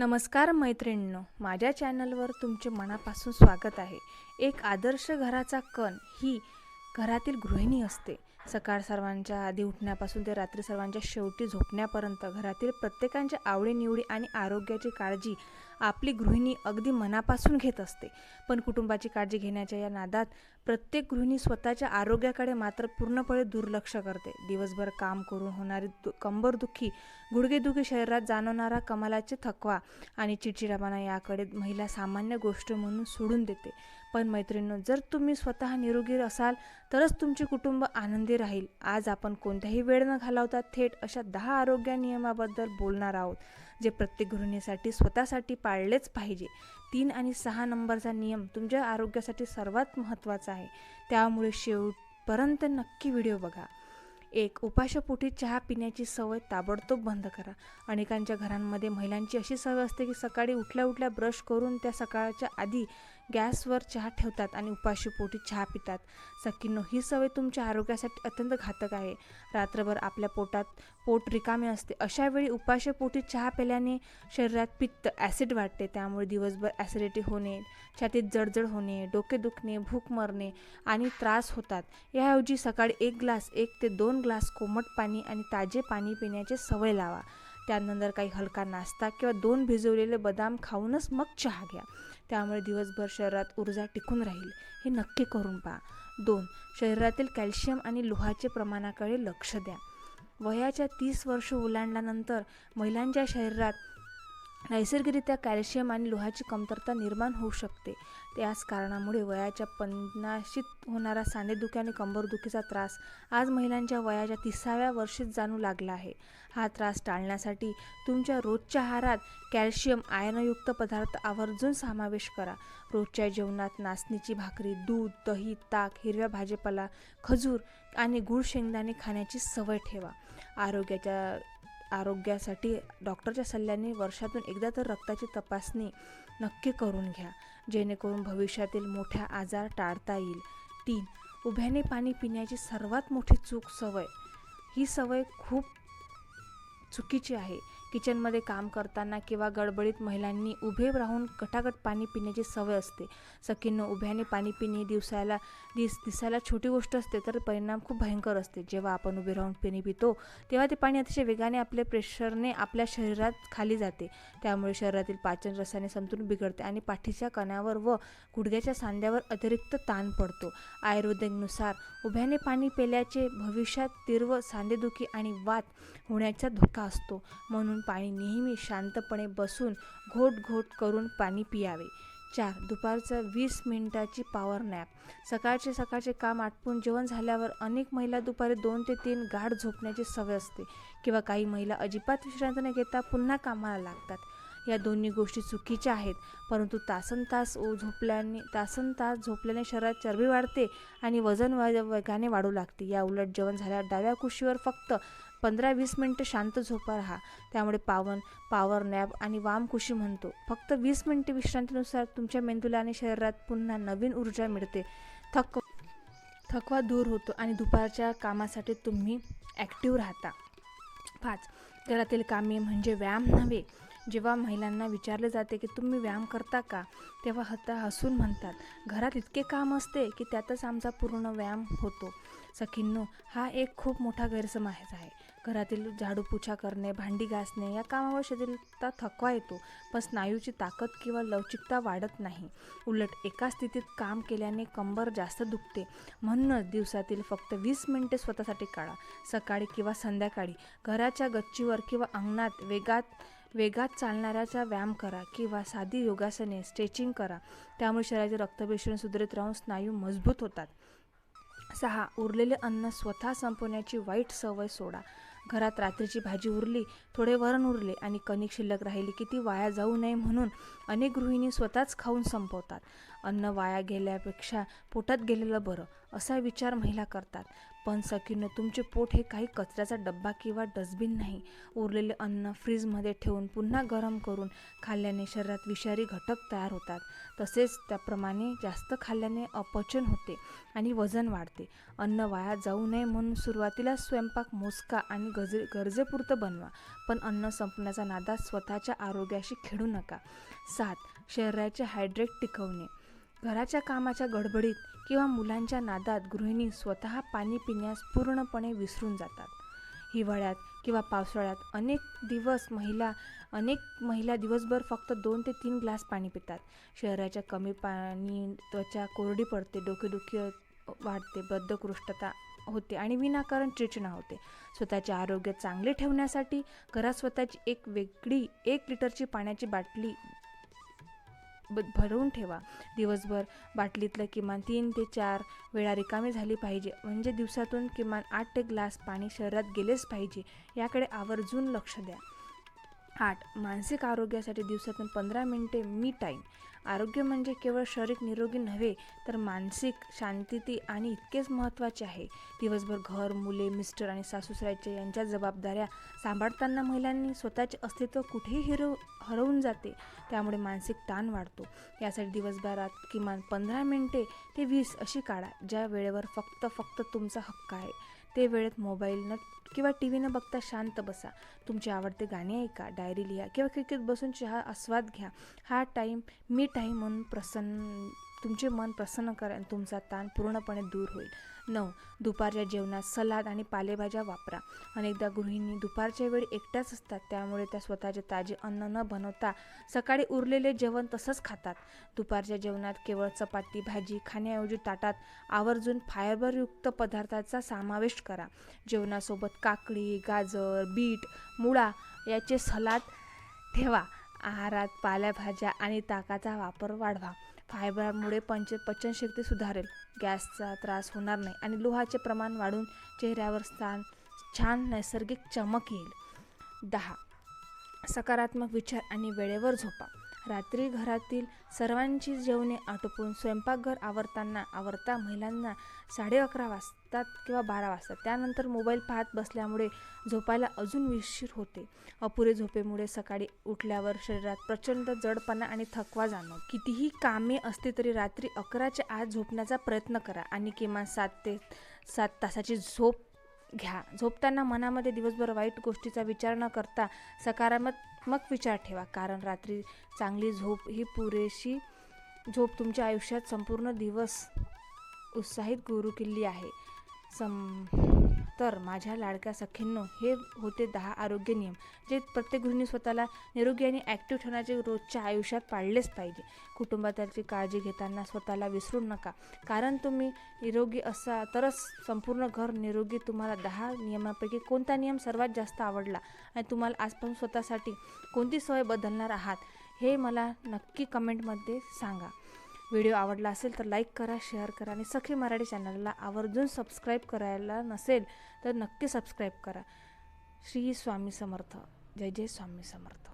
नमस्कार मैत्रिणींनो, माझ्या चॅनलवर तुमचे मनापासून स्वागत आहे. एक आदर्श घराचा कण ही घरातील गृहिणी असते. सकाळ सर्वांच्या आधी उठण्यापासून ते रात्री सर्वांच्या शेवटी झोपण्यापर्यंत घरातील प्रत्येकांच्या आवडीनिवडी आणि आरोग्याची काळजी आपली गृहिणी अगदी मनापासून घेत असते. पण कुटुंबाची काळजी घेण्याच्या या नादात प्रत्येक गृहिणी स्वतःच्या आरोग्याकडे मात्र पूर्णपणे दुर्लक्ष करते. दिवसभर काम करून होणारी कंबरदुखी, गुडघेदुखी, शरीरात जाणवणारा कमालाचे थकवा आणि चिडचिडापणा याकडे महिला सामान्य गोष्ट म्हणून सोडून देते. पण मैत्रिणींनो, जर तुम्ही स्वतः निरोगी असाल तरच तुमचे कुटुंब आनंदी राहील. आज आपण कोणत्याही वेळ न घालवता थेट अशा 10 आरोग्य नियमाबद्दल बोलणार आहोत, जे प्रत्येक गृहिणीसाठी स्वतःसाठी पाळलेच पाहिजे. 3 आणि 6 नंबरचा नियम तुमच्या आरोग्यासाठी सर्वात महत्त्वाचा आहे, त्यामुळे शेवटपर्यंत नक्की व्हिडिओ बघा. 1. उपाशापोटी चहा पिण्याची सवय ताबडतोब बंद करा. अनेकांच्या घरांमध्ये महिलांची अशी सवय असते की सकाळी उठल्या उठल्या ब्रश करून त्या सकाळच्या आधी गॅसवर चहा ठेवतात आणि उपाशीपोटी चहा पितात. सखींनो, ही सवय तुमच्या आरोग्यासाठी अत्यंत घातक आहे. रात्रभर आपल्या पोट रिकामे असते. अशा वेळी उपाशीपोटी चहा प्यायल्याने शरीरात पित्त ॲसिड वाढते. त्यामुळे दिवसभर ॲसिडिटी होणे, छातीत जळजळ होणे, डोके दुखणे, भूक मरणे आणि त्रास होतात. याऐवजी सकाळी 1 ते 2 ग्लास कोमट पाणी आणि ताजे पाणी पिण्याची सवय लावा. त्यानंतर काही हलका नाश्ता किंवा 2 भिजवलेले बदाम खाऊनच मग चहा घ्या. त्यामुळे दिवसभर शरीरात ऊर्जा टिकून राहील. हे नक्की करून पहा. 2. शरीरातील कॅल्शियम आणि लोहाचे प्रमाणाकडे लक्ष द्या. वयाच्या 30 वर्ष ओलांडल्यानंतर महिलांच्या शरीरात नैसर्गिकरित्या कॅल्शियम आणि लोहाची कमतरता निर्माण होऊ शकते. त्याच कारणामुळे वयाच्या 50शीत होणारा सांधेदुखी आणि कंबरदुखीचा त्रास आज महिलांच्या वयाच्या 30व्या वर्षीच जाणू लागला आहे. हा त्रास टाळण्यासाठी तुमच्या रोजच्या आहारात कॅल्शियम, आयर्नयुक्त पदार्थ आवर्जून समावेश करा. रोजच्या जेवणात नाचणीची भाकरी, दूध, दही, ताक, हिरव्या भाजीपाला, खजूर आणि गूळ शेंगदाणे खाण्याची सवय ठेवा. आरोग्यासाठी डॉक्टरच्या सल्ल्याने वर्षातून एकदा तर रक्ताची तपासणी नक्की करून घ्या, जेणेकरून भविष्यातील मोठ्या आजार टाळता येईल. 3. उभ्याने पाणी पिण्याची सर्वात मोठी सवय. ही सवय खूप चुकीची आहे. किचनमध्ये काम करताना किंवा गडबडीत महिलांनी उभे राहून गटागट पाणी पिण्याची सवय असते. सखींनो, उभ्याने पाणी पिणे दिसायला छोटी गोष्ट असते, तर परिणाम खूप भयंकर असते. जेव्हा आपण उभे राहून पाणी पितो तेव्हा ते पाणी अतिशय वेगाने आपल्या प्रेशरने आपल्या शरीरात खाली जाते. त्यामुळे शरीरातील पाचन रसायने संतुलन बिघडते आणि पाठीच्या कण्यावर व गुडघ्याच्या सांध्यावर अतिरिक्त ताण पडतो. आयुर्वेदानुसार उभ्याने पाणी पिल्याचे भविष्यात तीव्र सांधेदुखी आणि वात होण्याचा धोका असतो. म्हणून पाणी नेहमी शांतपणे बसून घोट करून पाणी पियावे. 4. दुपारचा 20 मिनिटाची पॉवर नॅप. सकाळचे काम आटपून जेवण झाल्यावर अनेक महिला दुपारी 2 ते 3 गाढ झोपण्याची सवय असते किंवा काही महिला अजिबात विश्रांती न घेता पुन्हा कामाला लागतात. या दोन्ही गोष्टी चुकीच्या आहेत, परंतु तासनतास झोपल्याने शरीरात चरबी वाढते आणि वजन वेगाने वाढू लागते. या उलट जेवण झाल्यावर डाव्या कुशीवर फक्त 15-20 मिनिटं शांत झोपा राहा. त्यामुळे पॉवर नॅप आणि वाम कुशी म्हणतो. फक्त 20 मिनिटे विश्रांतीनुसार तुमच्या मेंदूला आणि शरीरात पुन्हा नवीन ऊर्जा मिळते, थकवा दूर होतो आणि दुपारच्या कामासाठी तुम्ही ॲक्टिव्ह राहता. 5. घरातील कामे म्हणजे व्यायाम नव्हे. जेव्हा महिलांना विचारले जाते की तुम्ही व्यायाम करता का, तेव्हा हसून म्हणतात, घरात इतके काम असते की त्यातच आमचा पूर्ण व्यायाम होतो. सखींनो, हा एक खूप मोठा गैरसमज आहे. घरातील झाडूपोछा करणे, भांडी घासणे या कामावर शरीराला थकवा येतो, पण स्नायूची ताकद किंवा लवचिकता वाढत नाही. उलट एका स्थितीत काम केल्याने कंबर जास्त दुखते. म्हणूनच दिवसातील फक्त 20 मिनिटे स्वतःसाठी काढा. सकाळी किंवा संध्याकाळी घराच्या गच्चीवर किंवा अंगणात वेगात चालणाऱ्याचा व्यायाम करा किंवा साधी योगासने, स्ट्रेचिंग करा. त्यामुळे शरीराचे रक्तभिसरण सुधारित राहून स्नायू मजबूत होतात. 6. उरलेले अन्न स्वतः संपवण्याची वाईट सवय सोडा. घरात रात्रीची भाजी उरली, थोडे वरण उरले आणि कणिक शिल्लक राहिली की ती वाया जाऊ नये म्हणून अनेक गृहिणी स्वतःच खाऊन संपवतात. अन्न वाया गेल्यापेक्षा पोटात गेलेलं बरं, असा विचार महिला करतात. पण सखींनो, तुमचे पोट हे काही कचऱ्याचा डब्बा किंवा डस्टबिन नाही. उरलेले अन्न फ्रीजमध्ये ठेवून पुन्हा गरम करून खाल्ल्याने शरीरात विषारी घटक तयार होतात. तसेच त्याप्रमाणे जास्त खाल्ल्याने अपचन होते आणि वजन वाढते. अन्न वाया जाऊ नये म्हणून सुरुवातीला स्वयंपाक मोजका आणि गरजेपुरतं बनवा, पण अन्न संपण्याच्या नादात स्वतःच्या आरोग्याशी खेळू नका. 7. शरीराचे हायड्रेट टिकवणे. घराच्या कामाच्या गडबडीत किंवा मुलांच्या नादात गृहिणी स्वतः पाणी पिण्यास पूर्णपणे विसरून जातात. हिवाळ्यात किंवा पावसाळ्यात अनेक महिला दिवसभर फक्त 2 ते 3 ग्लास पाणी पितात. शरीराच्या कमी पाणी त्वचा कोरडी पडते, डोकेदुखी वाढते, बद्धकोष्ठता होते आणि विनाकारण चिडचिड होते. स्वतःचे आरोग्य चांगले ठेवण्यासाठी घरात स्वतःची एक वेगळी 1 लिटरची पाण्याची बाटली भरवून ठेवा. दिवसभर बाटलीतलं किमान 3 ते 4 वेळा रिकामी झाली पाहिजे. म्हणजे दिवसातून किमान 8 ते ग्लास पाणी शरीरात गेलेच पाहिजे. याकडे आवर्जून लक्ष द्या. 8. मानसिक आरोग्यासाठी दिवसातून 15 मिनिटे मी टाईम. आरोग्य म्हणजे केवळ शारीरिक निरोगी नव्हे, तर मानसिक शांतता आणि इतकेच महत्त्वाचे आहे. दिवसभर घर, मुले, मिस्टर आणि सासूसासऱ्यांच्या यांच्या जबाबदाऱ्या सांभाळताना महिलांनी स्वतःचे अस्तित्व कुठेही हरवून जाते. त्यामुळे मानसिक ताण वाढतो. यासाठी दिवसभरात किमान 15 मिनिटे ते 20 अशी काढा. ज्या वेळेवर फक्त तुमचा हक्क आहे. ते वेळेत मोबाईल किंवा टी व्ही न बघता शांत बसा. तुमचे आवडते गाणे ऐका, डायरी लिहा किंवा खिडकीत बसून चहा आस्वाद घ्या. हा टाईम मी टाईम म्हणून तुमचे मन प्रसन्न करा आणि तुमचा ताण पूर्णपणे दूर होईल. 9. दुपारच्या जेवणात सलाद आणि पालेभाज्या वापरा. अनेकदा गृहिणी दुपारच्या वेळी एकट्याच असतात, त्यामुळे त्या स्वतःचे ताजे अन्न न बनवता सकाळी उरलेले जेवण तसंच खातात. दुपारच्या जेवणात केवळ चपाती भाजी खाण्याऐवजी ताटात आवर्जून फायबरयुक्त पदार्थांचा समावेश करा. जेवणासोबत काकडी, गाजर, बीट, मुळा याचे सलाद ठेवा. आहारात पालेभाज्या आणि ताकाचा वापर वाढवा. फायबरमुळे पचनशक्ती सुधारेल, गॅसचा त्रास होणार नाही आणि लोहाचे प्रमाण वाढून चेहऱ्यावर छान नैसर्गिक चमक येईल. 10. सकारात्मक विचार आणि वेळेवर झोपा. रात्री घरातील सर्वांची जेवणे आटोपून स्वयंपाकघर आवरता महिलांना 11:30 वाजतात किंवा 12 वाजतात. त्यानंतर मोबाईल पाहत बसल्यामुळे झोपायला अजून उशीर होते. अपुरे झोपेमुळे सकाळी उठल्यावर शरीरात प्रचंड जडपणा आणि थकवा जाणवतो. कितीही कामे असली तरी रात्री 11च्या आत झोपण्याचा प्रयत्न करा आणि किमान 7 ते 7 तासाची झोप घ्या. झोपताना मनामध्ये दिवसभर वाईट गोष्टीचा विचार न करता सकारात्मक विचार ठेवा, कारण रात्री चांगली झोप ही पुरेशी झोप तुमच्या आयुष्यात संपूर्ण दिवस उत्साहित गुरुकिल्ली आहे. तर माझ्या लाडक्या सखींनो, हे होते 10 आरोग्य नियम जे प्रत्येक गृहिणी स्वतःला निरोगी आणि ॲक्टिव्ह ठेवण्याचे रोजच्या आयुष्यात पाळलेच पाहिजे. कुटुंबाची काळजी घेताना स्वतःला विसरू नका, कारण तुम्ही निरोगी असा तरच संपूर्ण घर निरोगी. तुम्हाला 10 नियमांपैकी कोणता नियम सर्वात जास्त आवडला आणि तुम्हाला आजपासून स्वतःसाठी कोणती सवय बदलणार आहात हे मला नक्की कमेंटमध्ये सांगा. व्हिडिओ आवडला असेल तर लाईक करा, शेअर करा आणि सखी मराठी चॅनलला आवर्जून सबस्क्राईब करायला नसेल तर नक्की सबस्क्राईब करा. श्री स्वामी समर्थ. जय जय स्वामी समर्थ.